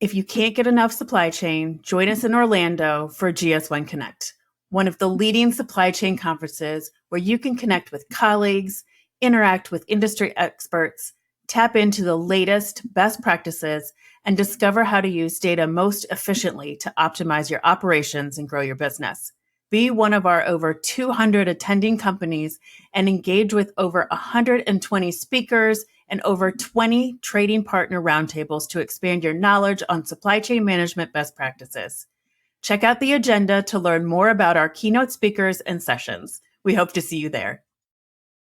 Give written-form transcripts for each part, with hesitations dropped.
If you can't get enough supply chain, join us in Orlando for GS1 Connect, one of the leading supply chain conferences where you can connect with colleagues, interact with industry experts, tap into the latest best practices, and discover how to use data most efficiently to optimize your operations and grow your business. Be one of our over 200 attending companies and engage with over 120 speakers and over 20 trading partner roundtables to expand your knowledge on supply chain management best practices. Check out the agenda to learn more about our keynote speakers and sessions. We hope to see you there.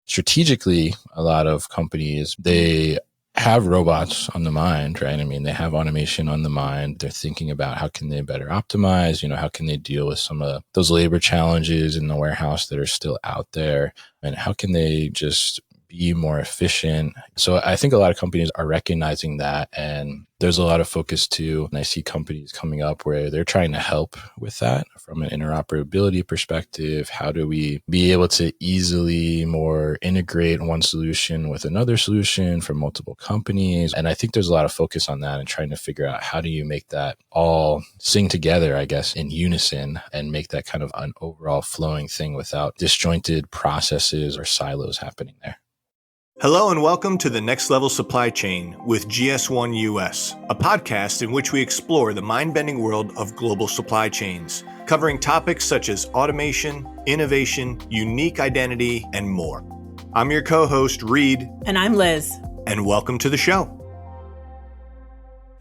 Strategically, a lot of companies, they have robots on the mind, right? I mean, they have automation on the mind. They're thinking about how can they better optimize, how can they deal with some of those labor challenges in the warehouse that are still out there, and how can they just be more efficient. So I think a lot of companies are recognizing that, and there's a lot of focus too. And I see companies coming up where they're trying to help with that from an interoperability perspective. How do we be able to easily more integrate one solution with another solution from multiple companies? And I think there's a lot of focus on that and trying to figure out how do you make that all sing together, I guess, in unison and make that kind of an overall flowing thing without disjointed processes or silos happening there. Hello and welcome to the Next Level Supply Chain with GS1 US, a podcast in which we explore the mind-bending world of global supply chains, covering topics such as automation, innovation, unique identity, and more. I'm your co-host, Reed. And I'm Liz. And welcome to the show.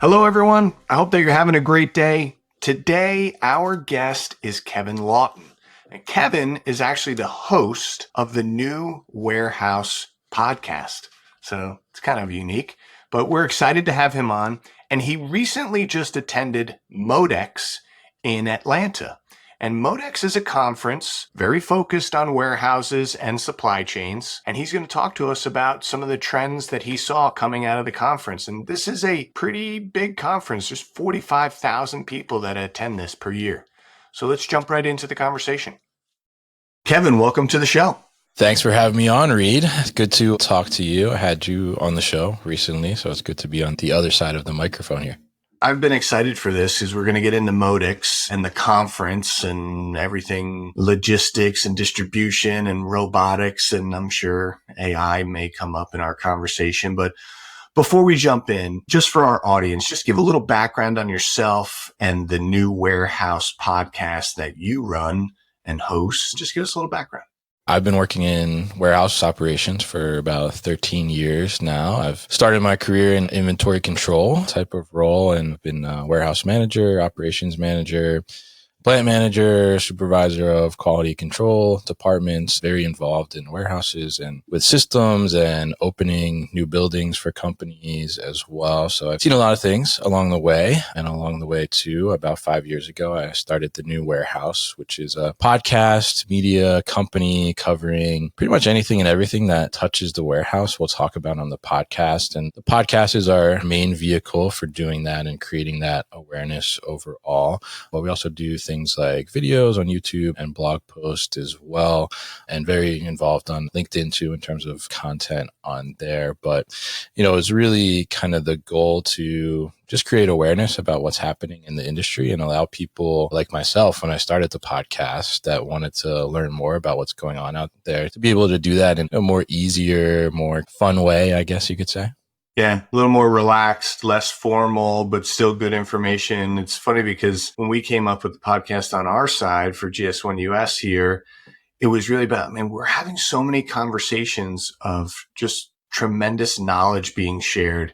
Hello, everyone. I hope that you're having a great day. Today, our guest is Kevin Lawton. And Kevin is actually the host of the new Warehouse podcast. So it's kind of unique, but we're excited to have him on. And he recently just attended Modex in Atlanta. And Modex is a conference very focused on warehouses and supply chains. And he's going to talk to us about some of the trends that he saw coming out of the conference. And this is a pretty big conference. There's 45,000 people that attend this per year. So let's jump right into the conversation. Kevin, welcome to the show. Thanks for having me on, Reed. It's good to talk to you. I had you on the show recently, so it's good to be on the other side of the microphone here. I've been excited for this because we're going to get into Modex and the conference and everything, logistics and distribution and robotics, and I'm sure AI may come up in our conversation. But before we jump in, just for our audience, just give a little background on yourself and the new Warehouse podcast that you run and host. Just give us a little background. I've been working in warehouse operations for about 13 years now. I've started my career in inventory control type of role and been a warehouse manager, operations manager, plant manager, supervisor of quality control departments, very involved in warehouses and with systems and opening new buildings for companies as well. So I've seen a lot of things along the way. And along the way too, about 5 years ago, I started the new Warehouse, which is a podcast media company covering pretty much anything and everything that touches the warehouse. We'll talk about on the podcast. And the podcast is our main vehicle for doing that and creating that awareness overall. But we also do things like videos on YouTube and blog posts as well, and very involved on LinkedIn too in terms of content on there. But, it's really kind of the goal to just create awareness about what's happening in the industry and allow people like myself, when I started the podcast, that wanted to learn more about what's going on out there, to be able to do that in a more easier, more fun way, I guess you could say. Yeah, a little more relaxed, less formal, but still good information. It's funny because when we came up with the podcast on our side for GS1 US here, it was really about, we're having so many conversations of just tremendous knowledge being shared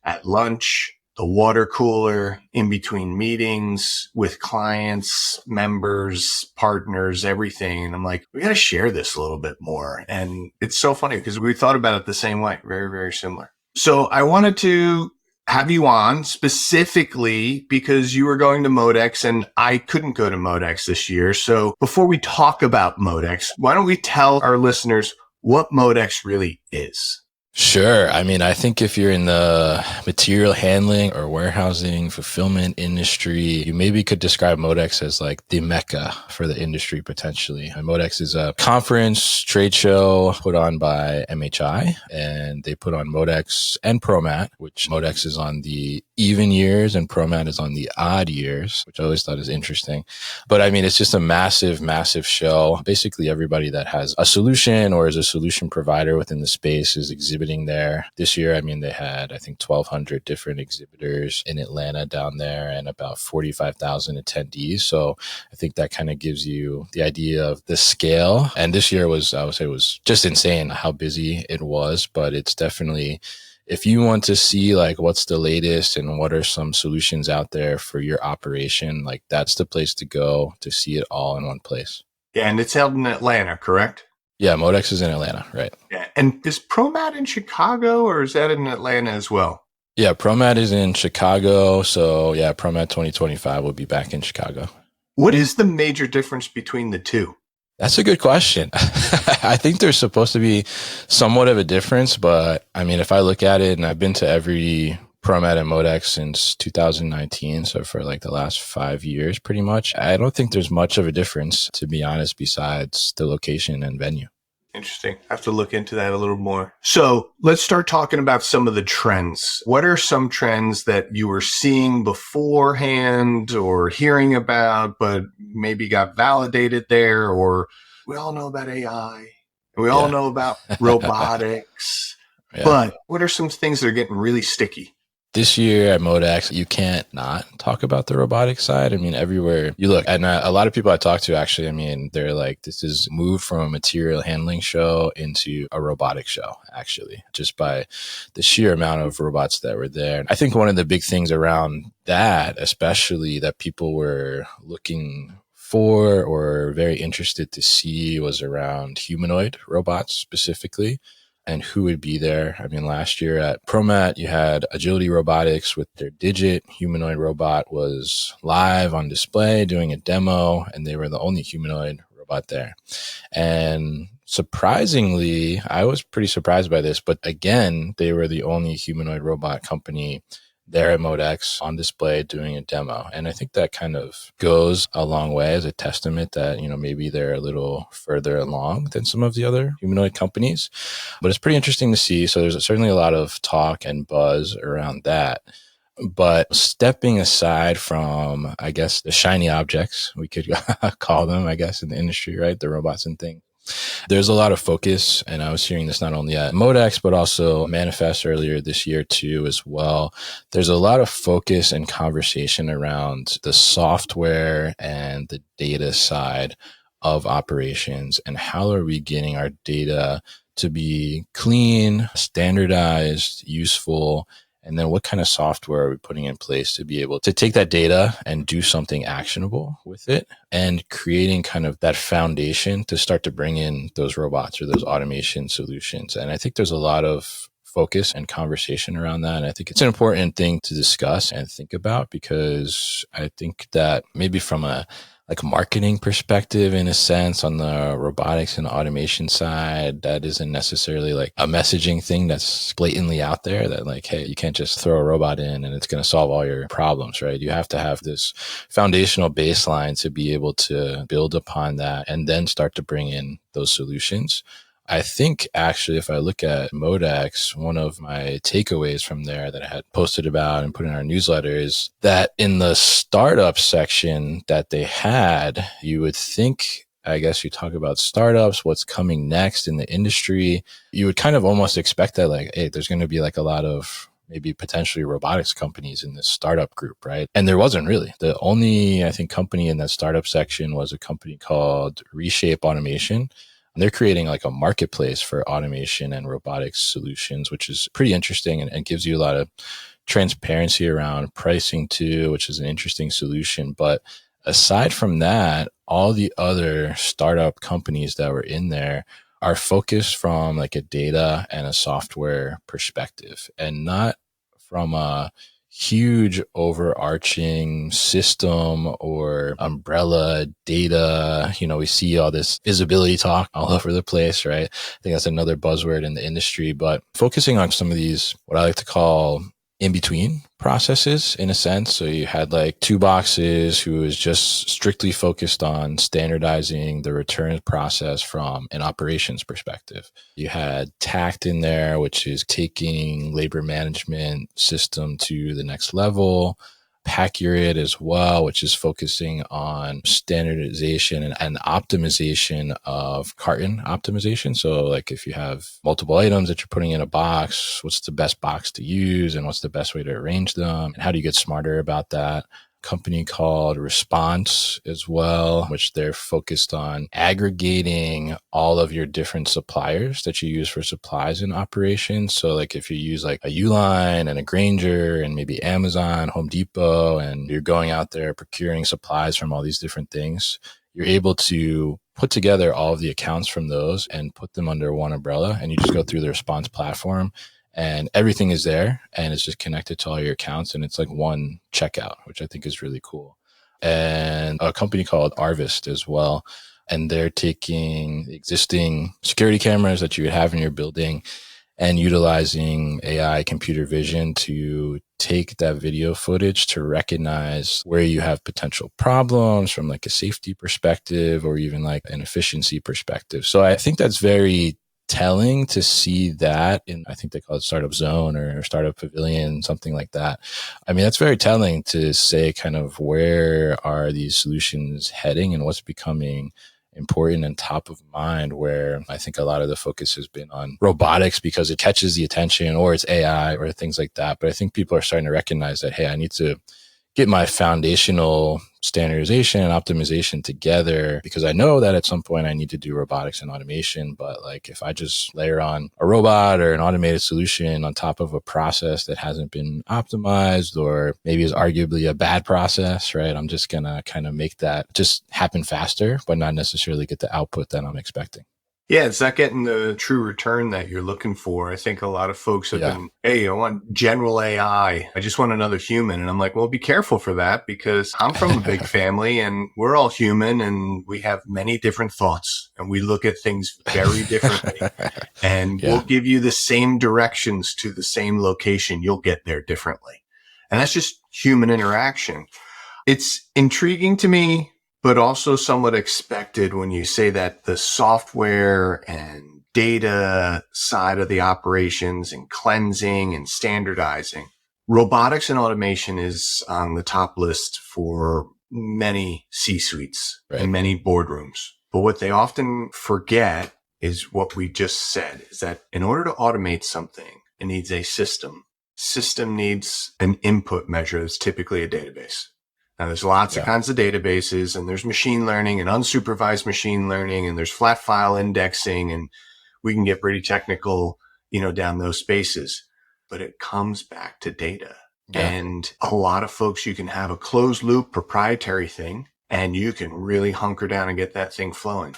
at lunch, the water cooler, in between meetings with clients, members, partners, everything. And I'm like, we got to share this a little bit more. And it's so funny because we thought about it the same way, very, very similar. So I wanted to have you on specifically because you were going to Modex and I couldn't go to Modex this year. So before we talk about Modex, why don't we tell our listeners what Modex really is? Sure. I mean, I think if you're in the material handling or warehousing, fulfillment industry, you maybe could describe Modex as like the mecca for the industry potentially. And Modex is a conference trade show put on by MHI, and they put on Modex and ProMat, which Modex is on the even years and ProMat is on the odd years, which I always thought is interesting. But I mean, it's just a massive, massive show. Basically, everybody that has a solution or is a solution provider within the space is exhibiting there. This year, I mean, they had, I think, 1,200 different exhibitors in Atlanta down there and about 45,000 attendees. So I think that kind of gives you the idea of the scale. And this year was, I would say, was just insane how busy it was, but it's definitely, if you want to see like what's the latest and what are some solutions out there for your operation, like that's the place to go to see it all in one place. Yeah, and it's held in Atlanta, correct? Yeah, Modex is in Atlanta, right? Yeah. And is ProMat in Chicago or is that in Atlanta as well? Yeah, ProMat is in Chicago. So yeah, ProMat 2025 will be back in Chicago. What is the major difference between the two? That's a good question. I think there's supposed to be somewhat of a difference, but I mean, if I look at it, and I've been to every ProMat and Modex since 2019, so for like the last 5 years, pretty much, I don't think there's much of a difference, to be honest, besides the location and venue. Interesting. I have to look into that a little more. So let's start talking about some of the trends. What are some trends that you were seeing beforehand or hearing about, but maybe got validated there? Or we all know about AI and we all know about robotics, but what are some things that are getting really sticky? This year at Modex, you can't not talk about the robotics side. I mean, everywhere you look, and a lot of people I talk to actually, I mean, they're like, this is moved from a material handling show into a robotics show, actually, just by the sheer amount of robots that were there. I think one of the big things around that, especially that people were looking for or very interested to see, was around humanoid robots specifically. And who would be there. I mean, last year at ProMat, you had Agility Robotics with their Digit humanoid robot was live on display doing a demo, and they were the only humanoid robot there. And surprisingly, I was pretty surprised by this, but again, they were the only humanoid robot company there at Modex on display doing a demo. And I think that kind of goes a long way as a testament that, you know, maybe they're a little further along than some of the other humanoid companies. But it's pretty interesting to see. So there's certainly a lot of talk and buzz around that. But stepping aside from, I guess, the shiny objects, we could call them, I guess, in the industry, right? The robots and things. There's a lot of focus, and I was hearing this not only at Modex, but also Manifest earlier this year too as well. There's a lot of focus and conversation around the software and the data side of operations, and how are we getting our data to be clean, standardized, useful, and then what kind of software are we putting in place to be able to take that data and do something actionable with it, and creating kind of that foundation to start to bring in those robots or those automation solutions. And I think there's a lot of focus and conversation around that. And I think it's an important thing to discuss and think about, because I think that maybe from a marketing perspective, in a sense, on the robotics and automation side, that isn't necessarily like a messaging thing that's blatantly out there, that like, hey, you can't just throw a robot in and it's going to solve all your problems, right? You have to have this foundational baseline to be able to build upon that and then start to bring in those solutions. I think actually, if I look at Modex, one of my takeaways from there that I had posted about and put in our newsletter is that in the startup section that they had, you would think, I guess you talk about startups, what's coming next in the industry, you would kind of almost expect that like, hey, there's going to be like a lot of maybe potentially robotics companies in this startup group, right? And there wasn't really. The only, I think, company in that startup section was a company called Reshape Automation. They're creating like a marketplace for automation and robotics solutions, which is pretty interesting and gives you a lot of transparency around pricing too, which is an interesting solution. But aside from that, all the other startup companies that were in there are focused from like a data and a software perspective, and not from a huge overarching system or umbrella data. We see all this visibility talk all over the place, right? I think that's another buzzword in the industry, but focusing on some of these, what I like to call in between processes in a sense. So you had like two boxes who was just strictly focused on standardizing the returns process from an operations perspective. You had TACT in there, which is taking labor management system to the next level. Pacurate as well, which is focusing on standardization and optimization of carton optimization. So like if you have multiple items that you're putting in a box, what's the best box to use and what's the best way to arrange them? And how do you get smarter about that? Company called Response as well, which they're focused on aggregating all of your different suppliers that you use for supplies in operations. So like if you use like a Uline and a Grainger and maybe Amazon, Home Depot, and you're going out there procuring supplies from all these different things, you're able to put together all of the accounts from those and put them under one umbrella. And you just go through the Response platform and everything is there and it's just connected to all your accounts. And it's like one checkout, which I think is really cool. And a company called Arvist as well. And they're taking existing security cameras that you would have in your building and utilizing AI computer vision to take that video footage to recognize where you have potential problems from like a safety perspective or even like an efficiency perspective. So I think that's very telling to see that in, I think they call it Startup Zone or Startup Pavilion, something like that. I mean, that's very telling to say kind of where are these solutions heading and what's becoming important and top of mind, where I think a lot of the focus has been on robotics because it catches the attention or it's AI or things like that. But I think people are starting to recognize that, hey, I need to get my foundational standardization and optimization together because I know that at some point I need to do robotics and automation. But like if I just layer on a robot or an automated solution on top of a process that hasn't been optimized or maybe is arguably a bad process, right? I'm just going to kind of make that just happen faster, but not necessarily get the output that I'm expecting. Yeah, it's not getting the true return that you're looking for. I think a lot of folks have been, hey, I want general AI. I just want another human. And I'm like, well, be careful for that because I'm from a big family and we're all human and we have many different thoughts and we look at things very differently. And we'll give you the same directions to the same location. You'll get there differently. And that's just human interaction. It's intriguing to me, but also somewhat expected when you say that the software and data side of the operations and cleansing and standardizing, robotics and automation is on the top list for many C-suites and many boardrooms. But what they often forget is what we just said, is that in order to automate something, it needs a system. System needs an input measure that's typically a database. Now, there's lots of kinds of databases and there's machine learning and unsupervised machine learning and there's flat file indexing and we can get pretty technical, down those spaces, but it comes back to data. And a lot of folks, you can have a closed loop proprietary thing and you can really hunker down and get that thing flowing.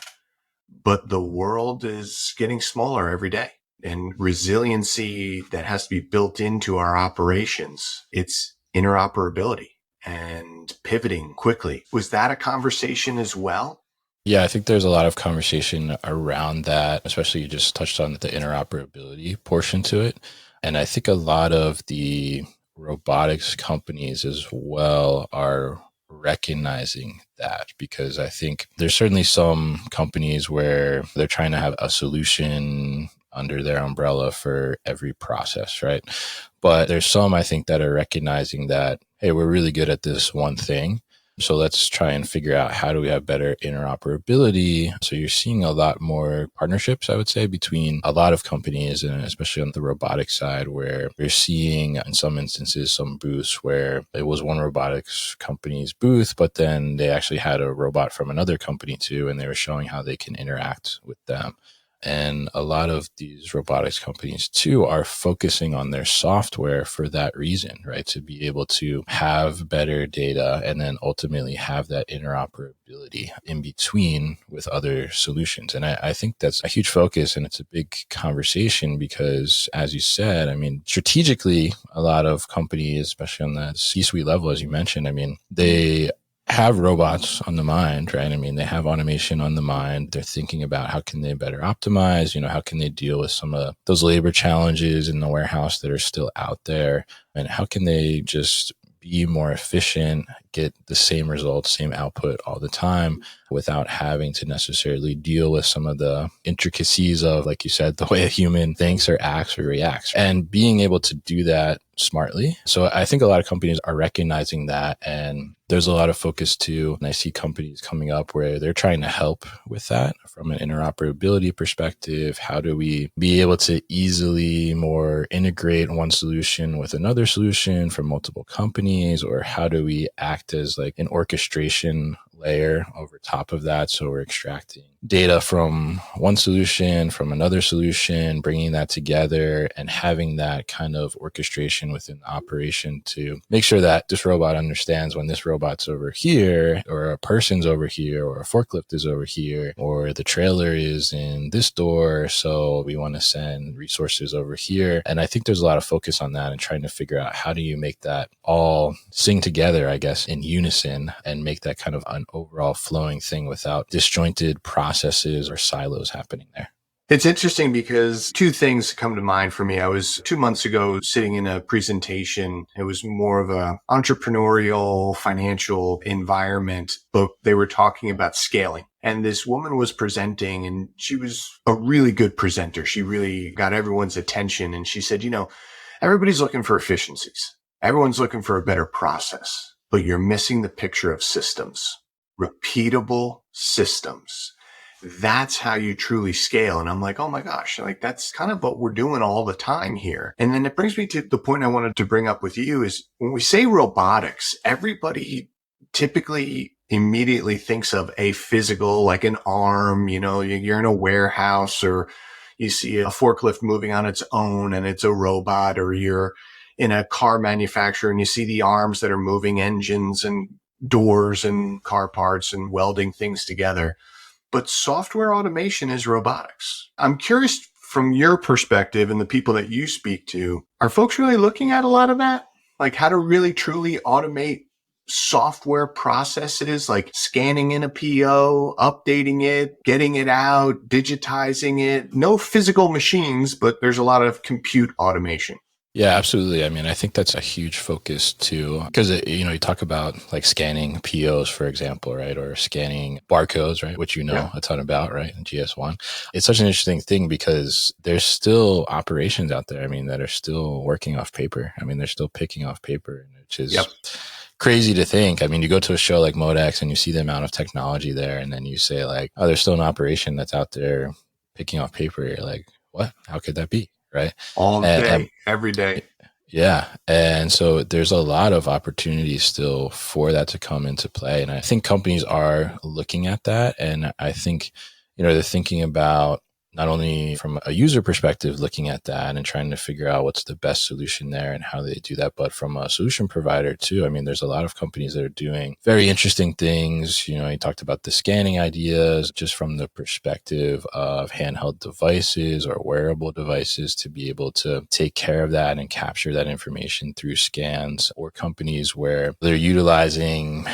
But the world is getting smaller every day and resiliency that has to be built into our operations. It's interoperability and pivoting quickly. Was that a conversation as well? Yeah, I think there's a lot of conversation around that, especially you just touched on the interoperability portion to it. And I think a lot of the robotics companies as well are recognizing that because I think there's certainly some companies where they're trying to have a solution under their umbrella for every process, right? But there's some, I think, that are recognizing that, hey, we're really good at this one thing. So let's try and figure out how do we have better interoperability. So you're seeing a lot more partnerships, I would say, between a lot of companies, and especially on the robotics side, where you're seeing in some instances some booths where it was one robotics company's booth, but then they actually had a robot from another company too, and they were showing how they can interact with them. And a lot of these robotics companies too are focusing on their software for that reason, right? To be able to have better data and then ultimately have that interoperability in between with other solutions. And I think that's a huge focus, and it's a big conversation because, as you said, I mean, strategically, a lot of companies, especially on the C-suite level, as you mentioned, I mean, they have robots on the mind, right? I mean, they have automation on the mind. They're thinking about how can they better optimize, how can they deal with some of those labor challenges in the warehouse that are still out there, and how can they just be more efficient, get the same results, same output all the time without having to necessarily deal with some of the intricacies of, like you said, the way a human thinks or acts or reacts, and being able to do that smartly. So I think a lot of companies are recognizing that, and there's a lot of focus too. And I see companies coming up where they're trying to help with that from an interoperability perspective. How do we be able to easily more integrate one solution with another solution from multiple companies? Or how do we act as like an orchestration layer over top of that? So we're extracting data from one solution, from another solution, bringing that together and having that kind of orchestration within the operation to make sure that this robot understands when this robot's over here, or a person's over here, or a forklift is over here, or the trailer is in this door. So we want to send resources over here. And I think there's a lot of focus on that and trying to figure out how do you make that all sing together, I guess, in unison and make that kind of an overall flowing thing without disjointed processes or silos happening there. It's interesting because two things come to mind for me. I was 2 months ago sitting in a presentation. It was more of a entrepreneurial financial environment, but they were talking about scaling. And this woman was presenting, and she was a really good presenter. She really got everyone's attention. And she said, everybody's looking for efficiencies. Everyone's looking for a better process, but you're missing the picture of systems, repeatable systems. That's how you truly scale. And I'm like, oh my gosh, like that's kind of what we're doing all the time here. And then it brings me to the point I wanted to bring up with you is when we say robotics, everybody typically immediately thinks of a physical, like an arm, you're in a warehouse or you see a forklift moving on its own and it's a robot, or you're in a car manufacturer and you see the arms that are moving engines and doors and car parts and welding things together. But software automation is robotics. I'm curious from your perspective and the people that you speak to, are folks really looking at a lot of that? Like how to really truly automate software processes, like scanning in a PO, updating it, getting it out, digitizing it. No physical machines, but there's a lot of compute automation. Yeah, absolutely. I mean, I think that's a huge focus too, because, you talk about like scanning POs, for example, right? Or scanning barcodes, right? Which a ton about, right? In GS1. It's such an interesting thing because there's still operations out there, I mean, that are still working off paper. I mean, they're still picking off paper, which is crazy to think. I mean, you go to a show like Modex and you see the amount of technology there, and then you say like, oh, there's still an operation that's out there picking off paper. You're like, what? How could that be? Right. All day, every day. Yeah. And so there's a lot of opportunities still for that to come into play. And I think companies are looking at that. And I think, they're thinking about not only from a user perspective, looking at that and trying to figure out what's the best solution there and how they do that, but from a solution provider too. I mean, there's a lot of companies that are doing very interesting things. You talked about the scanning ideas just from the perspective of handheld devices or wearable devices to be able to take care of that and capture that information through scans, or companies where they're utilizing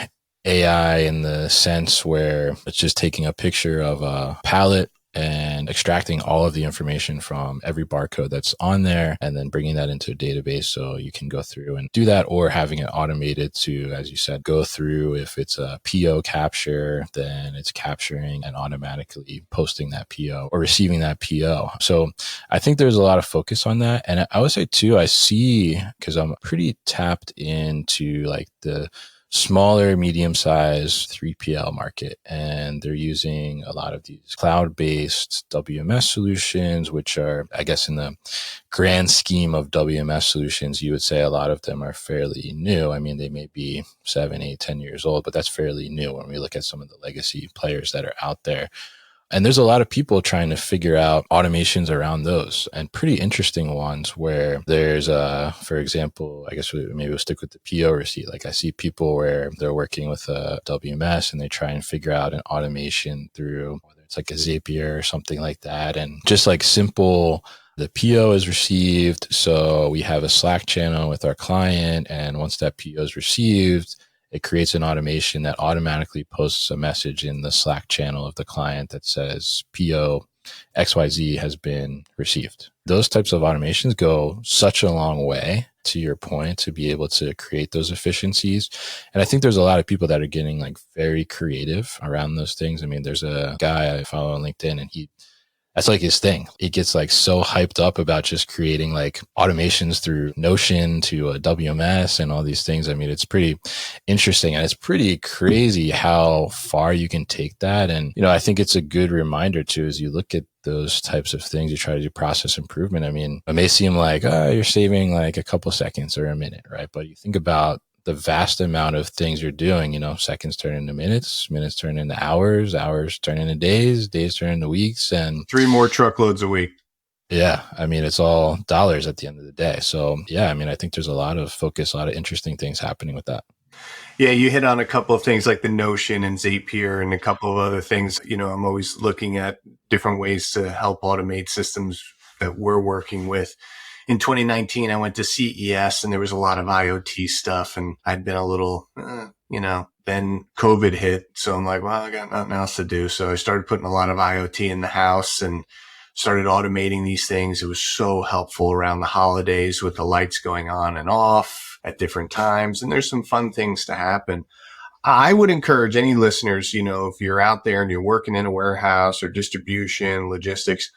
AI in the sense where it's just taking a picture of a pallet and extracting all of the information from every barcode that's on there and then bringing that into a database so you can go through and do that, or having it automated to, as you said, go through. If it's a PO capture, then it's capturing and automatically posting that PO or receiving that PO. So I think there's a lot of focus on that. And I would say too, I see, because I'm pretty tapped into like the smaller, medium-sized 3PL market. And they're using a lot of these cloud-based WMS solutions, which are, I guess, in the grand scheme of WMS solutions, you would say a lot of them are fairly new. I mean, they may be 7, 8, 10 years old, but that's fairly new when we look at some of the legacy players that are out there. And there's a lot of people trying to figure out automations around those, and pretty interesting ones where there's for example, I guess maybe we'll stick with the PO receipt. Like I see people where they're working with a WMS and they try and figure out an automation through whether it's like a Zapier or something like that. And just like simple, the PO is received. So we have a Slack channel with our client. And once that PO is received, it creates an automation that automatically posts a message in the Slack channel of the client that says PO XYZ has been received. Those types of automations go such a long way, to your point, to be able to create those efficiencies. And I think there's a lot of people that are getting like very creative around those things. I mean, there's a guy I follow on LinkedIn, and that's like his thing. He gets like so hyped up about just creating like automations through Notion to a WMS and all these things. I mean, it's pretty interesting, and it's pretty crazy how far you can take that. And, I think it's a good reminder too, as you look at those types of things, you try to do process improvement. I mean, it may seem like, you're saving like a couple seconds or a minute, right? But you think about the vast amount of things you're doing, seconds turn into minutes, minutes turn into hours, hours turn into days, days turn into weeks, and 3 more truckloads a week. Yeah. I mean, it's all dollars at the end of the day. So yeah, I mean, I think there's a lot of focus, a lot of interesting things happening with that. Yeah, you hit on a couple of things like the Notion and Zapier and a couple of other things. I'm always looking at different ways to help automate systems that we're working with. In 2019, I went to CES and there was a lot of IoT stuff, and I'd been a little, then COVID hit. So I'm like, well, I got nothing else to do. So I started putting a lot of IoT in the house and started automating these things. It was so helpful around the holidays with the lights going on and off at different times. And there's some fun things to happen. I would encourage any listeners, if you're out there and you're working in a warehouse or distribution, logistics,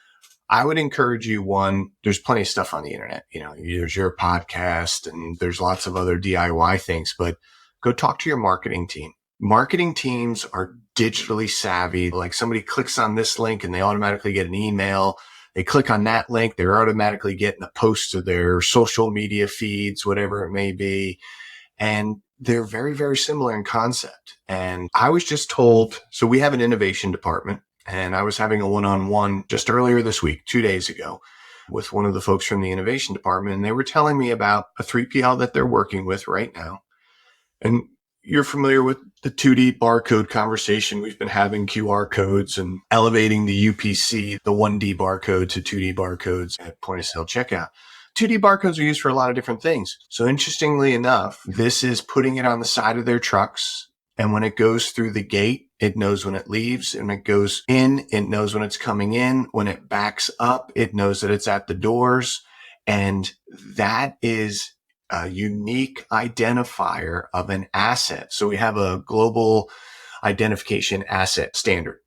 I would encourage you, one, there's plenty of stuff on the internet. There's your podcast and there's lots of other DIY things, but go talk to your marketing team. Marketing teams are digitally savvy. Like somebody clicks on this link and they automatically get an email. They click on that link, they're automatically getting a post to their social media feeds, whatever it may be. And they're very, very similar in concept. And I was just told, so we have an innovation department. And I was having a one-on-one just earlier this week, 2 days ago, with one of the folks from the innovation department. And they were telling me about a 3PL that they're working with right now. And you're familiar with the 2D barcode conversation. We've been having QR codes and elevating the UPC, the 1D barcode to 2D barcodes at point of sale checkout. 2D barcodes are used for a lot of different things. So interestingly enough, this is putting it on the side of their trucks. And when it goes through the gate, it knows when it leaves. And when it goes in, it knows when it's coming in. When it backs up, it knows that it's at the doors. And that is a unique identifier of an asset. So we have a global identification asset standard.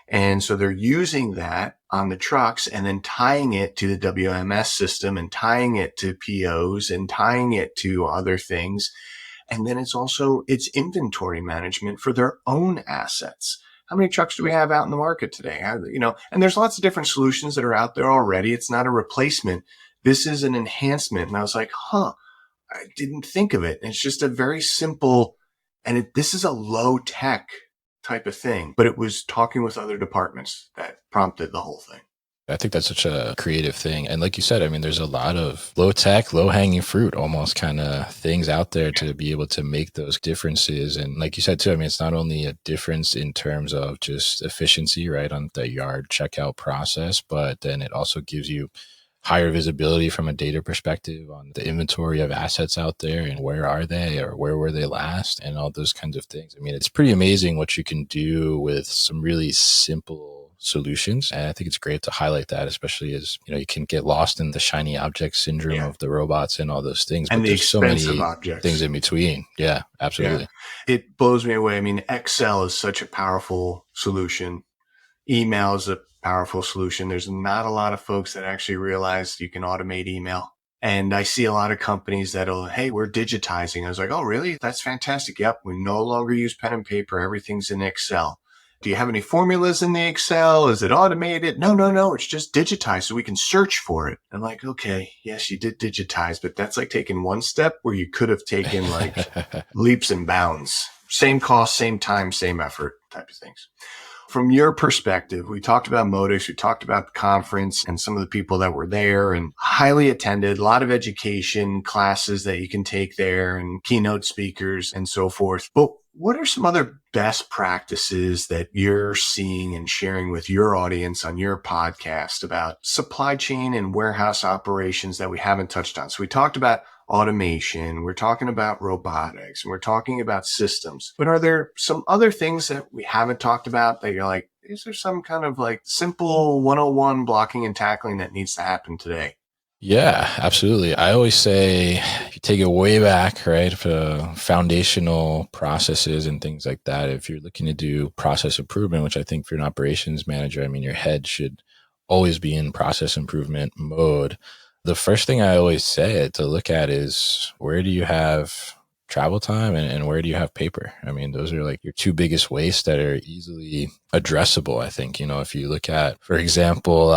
And so they're using that on the trucks and then tying it to the WMS system and tying it to POs and tying it to other things. And then it's inventory management for their own assets. How many trucks do we have out in the market today? And there's lots of different solutions that are out there already. It's not a replacement. This is an enhancement. And I was like, I didn't think of it. And it's just a very simple, and this is a low tech type of thing, but it was talking with other departments that prompted the whole thing. I think that's such a creative thing. And like you said, I mean, there's a lot of low tech, low hanging fruit, almost kind of things out there to be able to make those differences. And like you said, too, I mean, it's not only a difference in terms of just efficiency, right, on the yard checkout process, but then it also gives you higher visibility from a data perspective on the inventory of assets out there and where are they or where were they last and all those kinds of things. I mean, it's pretty amazing what you can do with some really simple solutions. And I think it's great to highlight that, especially as, you can get lost in the shiny object syndrome of the robots and all those things. And but there's so many objects. Things in between. Yeah, absolutely. Yeah. It blows me away. I mean, Excel is such a powerful solution. Email is a powerful solution. There's not a lot of folks that actually realize you can automate email. And I see a lot of companies that'll, hey, we're digitizing. I was like, oh, really? That's fantastic. Yep. We no longer use pen and paper. Everything's in Excel. Do you have any formulas in the Excel? Is it automated? No. It's just digitized so we can search for it. I'm like, okay, yes, you did digitize, but that's like taking one step where you could have taken like leaps and bounds. Same cost, same time, same effort type of things. from your perspective, we talked about Modex, we talked about the conference and some of the people that were there and highly attended, a lot of education classes that you can take there and keynote speakers and so forth. But what are some other best practices that you're seeing and sharing with your audience on your podcast about supply chain and warehouse operations that we haven't touched on? So we talked about automation, we're talking about robotics, and we're talking about systems. But are there some other things that we haven't talked about that you're like, is there some kind of like simple 101 blocking and tackling that needs to happen today? Yeah, absolutely. I always say if you take it way back, right, for foundational processes and things like that, if you're looking to do process improvement, which I think for an operations manager, I mean, your head should always be in process improvement mode. The first thing I always say to look at is where do you have travel time and where do you have paper? I mean, those are like your two biggest wastes that are easily addressable. I think, if you look at, for example,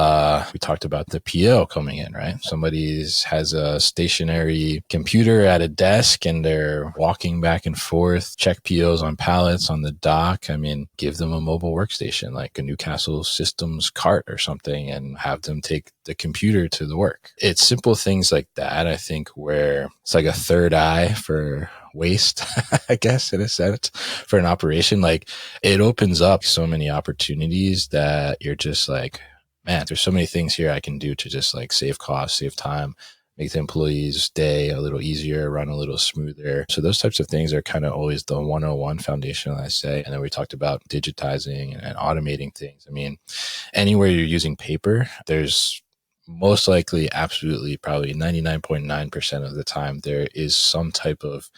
we talked about the PO coming in, right? Somebody has a stationary computer at a desk and they're walking back and forth, check POs on pallets on the dock. I mean, give them a mobile workstation, like a Newcastle Systems cart or something, and have them take the computer to the work. It's simple things like that, I think, where it's like a third eye for waste, I guess, in a sense, for an operation. Like, it opens up so many opportunities that you're just like, man, there's so many things here I can do to just like save costs, save time, make the employees' day a little easier, run a little smoother. So those types of things are kind of always the 101 foundational, I say. And then we talked about digitizing and automating things. I mean, anywhere you're using paper, there's most likely, absolutely, probably 99.9% of the time, there is some type of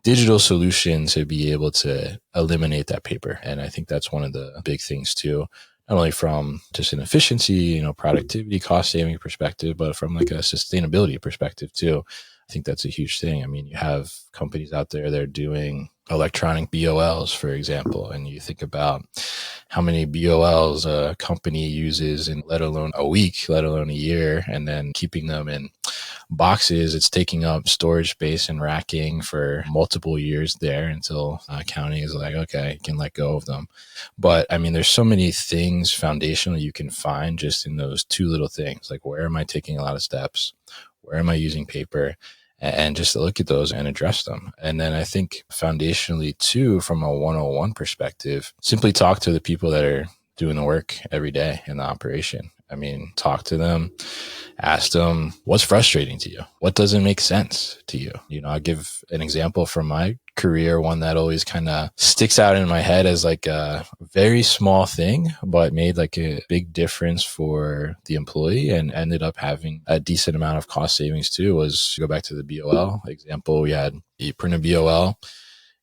digital solution to be able to eliminate that paper. And I think that's one of the big things too, not only from just an efficiency, productivity, cost saving perspective, but from like a sustainability perspective too. I think that's a huge thing. I mean, you have companies out there that are doing electronic BOLs, for example, and you think about how many BOLs a company uses in let alone a week, let alone a year, and then keeping them in boxes. It's taking up storage space and racking for multiple years there until accounting is like, okay, you can let go of them. But I mean, there's so many things foundational you can find just in those two little things. Like, where am I taking a lot of steps? Where am I using paper? And just to look at those and address them. And then I think foundationally too, from a 101 perspective, simply talk to the people that are doing the work every day in the operation. I mean, talk to them, ask them what's frustrating to you, what doesn't make sense to you. I'll give an example from my career, one that always kind of sticks out in my head as like a very small thing, but made like a big difference for the employee and ended up having a decent amount of cost savings too. Was, go back to the BOL example, you print a BOL,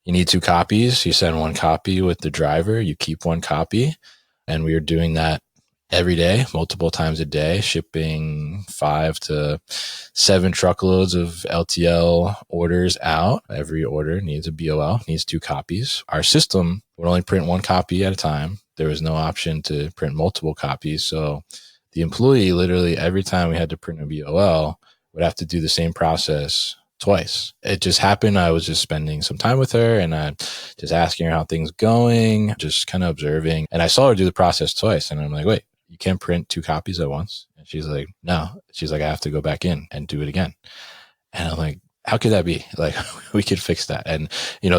you need 2 copies, you send 1 copy with the driver, you keep 1 copy. And we were doing that every day, multiple times a day, shipping 5 to 7 truckloads of LTL orders out. Every order needs a BOL, needs 2 copies. Our system would only print 1 copy at a time. There was no option to print multiple copies. So the employee, literally every time we had to print a BOL, would have to do the same process twice. It just happened. I was just spending some time with her and I just asking her how things going, just kind of observing. And I saw her do the process twice. And I'm like, wait, you can't print 2 copies at once? And she's like, no. She's like, I have to go back in and do it again. And I'm like, how could that be? Like, we could fix that. And,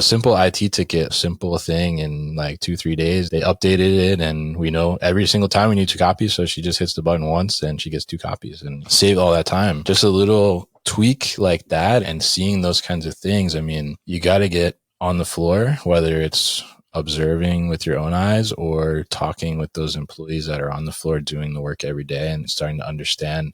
simple IT ticket, simple thing in like 2-3 days, they updated it. And we know every single time we need 2 copies. So she just hits the button once and she gets 2 copies and save all that time. Just a little tweak like that and seeing those kinds of things. I mean, you got to get on the floor, whether it's observing with your own eyes or talking with those employees that are on the floor doing the work every day and starting to understand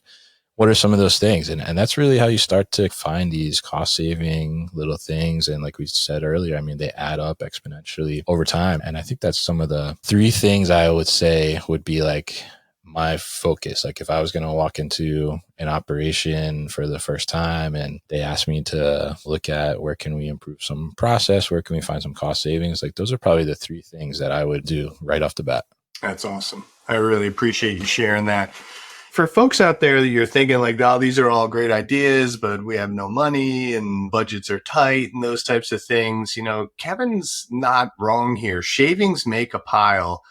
what are some of those things. And that's really how you start to find these cost saving little things. And like we said earlier, I mean, they add up exponentially over time. And I think that's some of the 3 things I would say would be like my focus. Like, if I was going to walk into an operation for the first time and they asked me to look at where can we improve some process, where can we find some cost savings, like those are probably the 3 things that I would do right off the bat. That's awesome. I really appreciate you sharing that. For folks out there that you're thinking like, oh, these are all great ideas, but we have no money and budgets are tight and those types of things, Kevin's not wrong here. Shavings make a pile.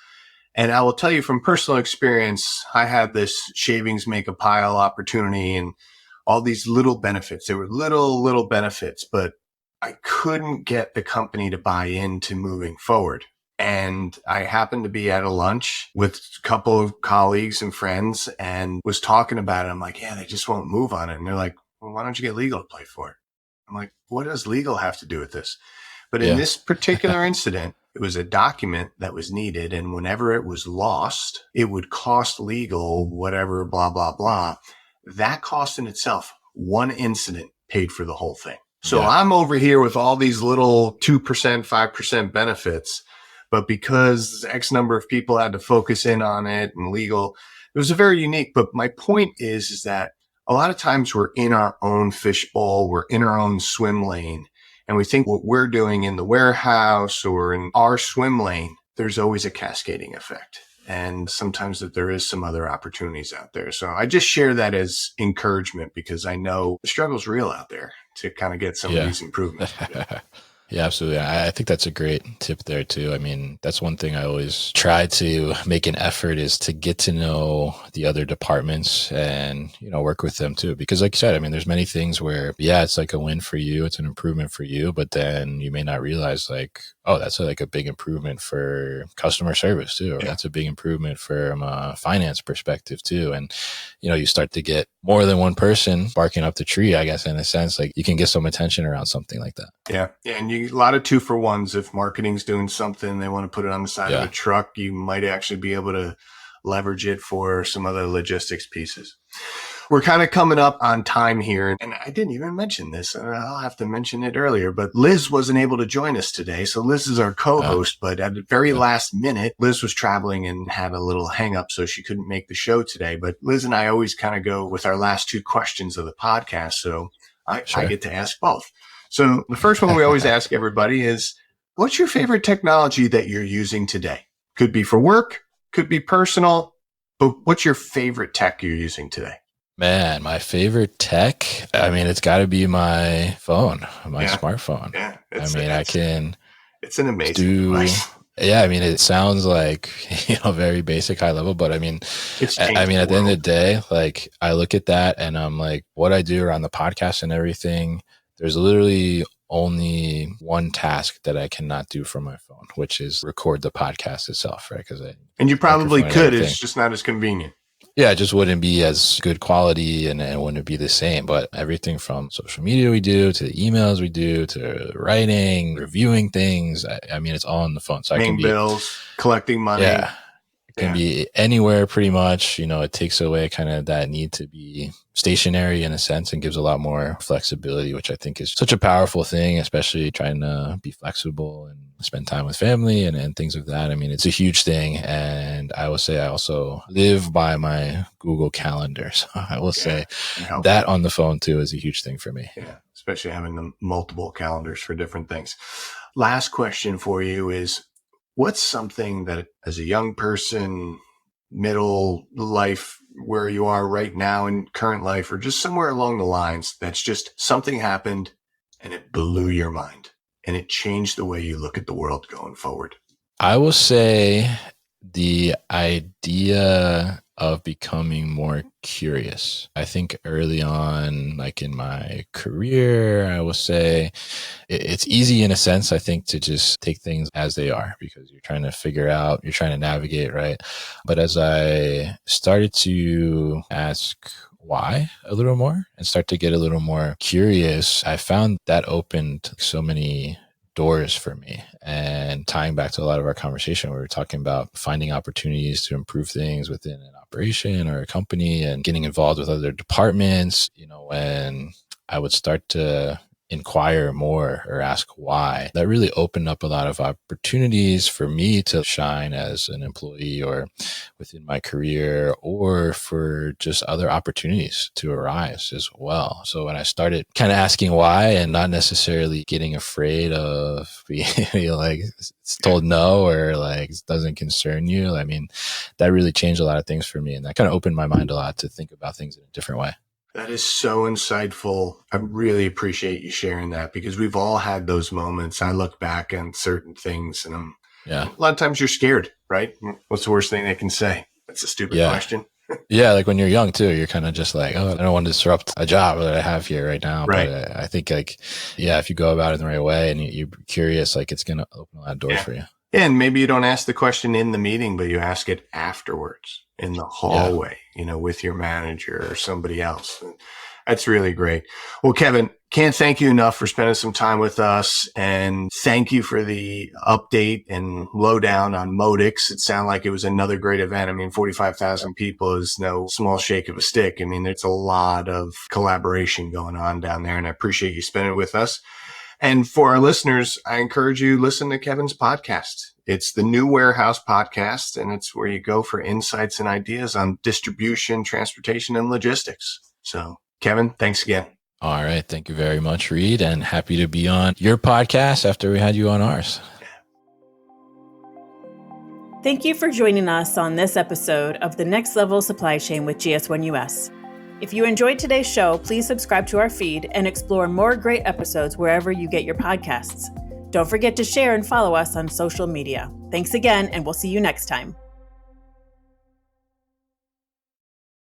And I will tell you from personal experience, I had this shavings make a pile opportunity and all these little benefits. There were little benefits, but I couldn't get the company to buy into moving forward. And I happened to be at a lunch with a couple of colleagues and friends and was talking about it. I'm like, yeah, they just won't move on it. And they're like, well, why don't you get legal to play for it? I'm like, what does legal have to do with this? But in this particular incident, it was a document that was needed. And whenever it was lost, it would cost legal, whatever, blah, blah, blah. That cost in itself, one incident paid for the whole thing. So I'm over here with all these little 2%, 5% benefits. But because X number of people had to focus in on it and legal, it was a very unique. But my point is that a lot of times we're in our own fishbowl, we're in our own swim lane, and we think what we're doing in the warehouse or in our swim lane, there's always a cascading effect. And sometimes that there is some other opportunities out there. So I just share that as encouragement because I know the struggle's real out there to kind of get some of these improvements. Yeah, absolutely. I think that's a great tip there too. I mean, that's one thing I always try to make an effort is to get to know the other departments and, work with them too. Because like you said, I mean, there's many things where, it's like a win for you. It's an improvement for you, but then you may not realize like, oh, that's like a big improvement for customer service too. Or that's a big improvement from a finance perspective too. And, you start to get more than one person barking up the tree, I guess, in a sense, like you can get some attention around something like that. Yeah. And a lot of 2-for-1s. If marketing's doing something, they want to put it on the side of a truck, you might actually be able to leverage it for some other logistics pieces. We're kind of coming up on time here. And I didn't even mention this. I'll have to mention it earlier, but Liz wasn't able to join us today. So Liz is our co-host, but at the very last minute, Liz was traveling and had a little hang up, so she couldn't make the show today. But Liz and I always kind of go with our last 2 questions of the podcast. So I get to ask both. So the first one we always ask everybody is, what's your favorite technology that you're using today? Could be for work, could be personal, but what's your favorite tech you're using today? Man, my favorite tech, I mean, it's got to be my phone, my smartphone. Yeah. It's an amazing device. Yeah, I mean, it sounds like, very basic, high level, but I mean, at the end of the day, like I look at that and I'm like, what I do around the podcast and everything, there's literally only one task that I cannot do from my phone, which is record the podcast itself, right? And you probably could, it's just not as convenient. Yeah, it just wouldn't be as good quality and it wouldn't be the same. But everything from social media we do to the emails we do to writing, reviewing things, I mean, it's all on the phone. So paying bills, collecting money. Yeah. It can be anywhere pretty much. It takes away kind of that need to be stationary in a sense and gives a lot more flexibility, which I think is such a powerful thing, especially trying to be flexible and spend time with family and things like that. I mean, it's a huge thing. And I will say I also live by my Google Calendar. So I will say that on the phone too is a huge thing for me. Yeah, especially having the multiple calendars for different things. Last question for you is, what's something that as a young person, middle life, where you are right now in current life, or just somewhere along the lines, that's just something happened and it blew your mind and it changed the way you look at the world going forward? I will say the idea of becoming more curious. I think early on, like in my career, I will say it's easy in a sense, I think, to just take things as they are because you're trying to figure out, you're trying to navigate, right? But as I started to ask why a little more and start to get a little more curious, I found that opened so many doors for me. And tying back to a lot of our conversation, we were talking about finding opportunities to improve things within an operation or a company and getting involved with other departments. When I would start to inquire more or ask why, that really opened up a lot of opportunities for me to shine as an employee or within my career, or for just other opportunities to arise as well. So when I started kind of asking why and not necessarily getting afraid of being like it's told no or like it doesn't concern you, I mean, that really changed a lot of things for me. And that kind of opened my mind a lot to think about things in a different way. That is so insightful. I really appreciate you sharing that because we've all had those moments. I look back on certain things and I'm Yeah. A lot of times you're scared, right? What's the worst thing they can say? That's a stupid question. Yeah, like when you're young too, you're kind of just like, oh, I don't want to disrupt a job that I have here right now. Right. But I think like, yeah, if you go about it in the right way and you're curious, like it's going to open a lot of doors for you. Yeah, and maybe you don't ask the question in the meeting, but you ask it afterwards in the hallway, with your manager or somebody else. That's really great. Well, Kevin, can't thank you enough for spending some time with us, and thank you for the update and lowdown on Modex. It sounded like it was another great event. I mean, 45,000 people is no small shake of a stick. I mean, there's a lot of collaboration going on down there, and I appreciate you spending it with us. And for our listeners, I encourage you to listen to Kevin's podcast. It's the New Warehouse Podcast, and it's where you go for insights and ideas on distribution, transportation, and logistics. So, Kevin, thanks again. All right. Thank you very much, Reed, and happy to be on your podcast after we had you on ours. Thank you for joining us on this episode of the Next Level Supply Chain with GS1US. If you enjoyed today's show, please subscribe to our feed and explore more great episodes wherever you get your podcasts. Don't forget to share and follow us on social media. Thanks again, and we'll see you next time.